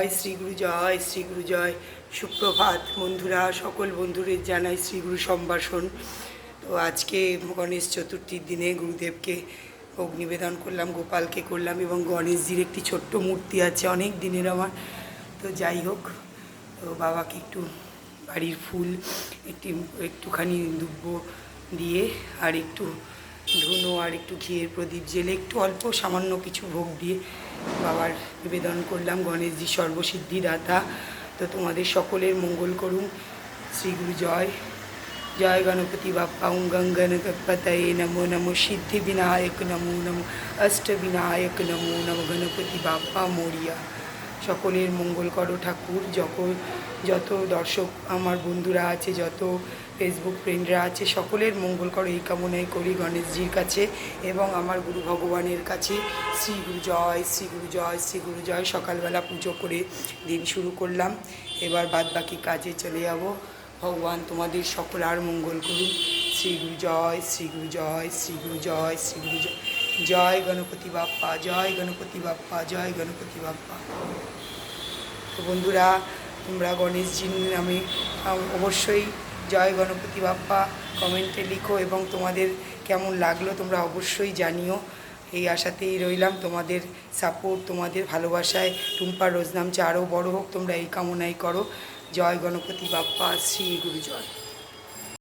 জয় শ্রী গুরু জয়। সুপ্রভাত বন্ধুরা, সকল বন্ধুদের জানাই শ্রী গুরু সম্ভাষণ। তো আজকে গণেশ চতুর্থীর দিনে গুরুদেবকে ভোগ নিবেদন করলাম, গোপালকে করলাম, এবং গণেশজির একটি ছোট্ট মূর্তি আছে অনেক দিনের আমার। তো যাই হোক, তো বাবাকে একটু বাড়ির ফুল একটুখানি দুব্ব দিয়ে আর একটু ধুনো আর একটু ঘিয়ের প্রদীপ জেলে একটু অল্প সামান্য কিছু ভোগ দিয়ে বাবার নিবেদন করলাম। গণেশজি সর্বসিদ্ধি দাতা, তো তোমাদের সকলের মঙ্গল করুন। শ্রীগুরু জয়। জয় গণপতি বাপ্পা। ওং গং গণপতয়ে নমো নমো। সিদ্ধি বিনায়ক নমো নমো। অষ্ট বিনায়ক নমো নমো। গণপতি বাপ্পা মরিয়া। সকলের মঙ্গল করো ঠাকুর। যত দর্শক আমার বন্ধুরা আছে, যত ফেসবুক ফ্রেন্ডরা আছে, সকলের মঙ্গল করো এই কামনাই করি গণেশজির কাছে এবং আমার গুরু ভগবানের কাছে। শ্রী গুরু জয়, শ্রী গুরু জয়, শ্রী গুরু জয়। সকালবেলা পুজো করে দিন শুরু করলাম, এবার বাদ বাকি কাজে চলে যাব। ভগবান তোমাদের সকল আর মঙ্গল করুন। শ্রী গুরু জয়, শ্রী গুরু জয়, শ্রী গুরু জয়, শ্রী গুরু জয়। জয় গণপতি বাপ্পা, জয় গণপতি বাপ্পা, জয় গণপতি বাপ্পা। তো বন্ধুরা, তোমরা গণেশজির নামে অবশ্যই জয় গণপতি বাপ্পা কমেন্টে লিখো এবং তোমাদের কেমন লাগলো তোমরা অবশ্যই জানিও। এই আশাতেই রইলাম, তোমাদের সাপোর্ট, তোমাদের ভালোবাসায় টুম্পার রোজনামচা আরও বড় হোক, তোমরা এই কামনাই করো। জয় গণপতি বাপ্পা, শ্রী গুরু জয়।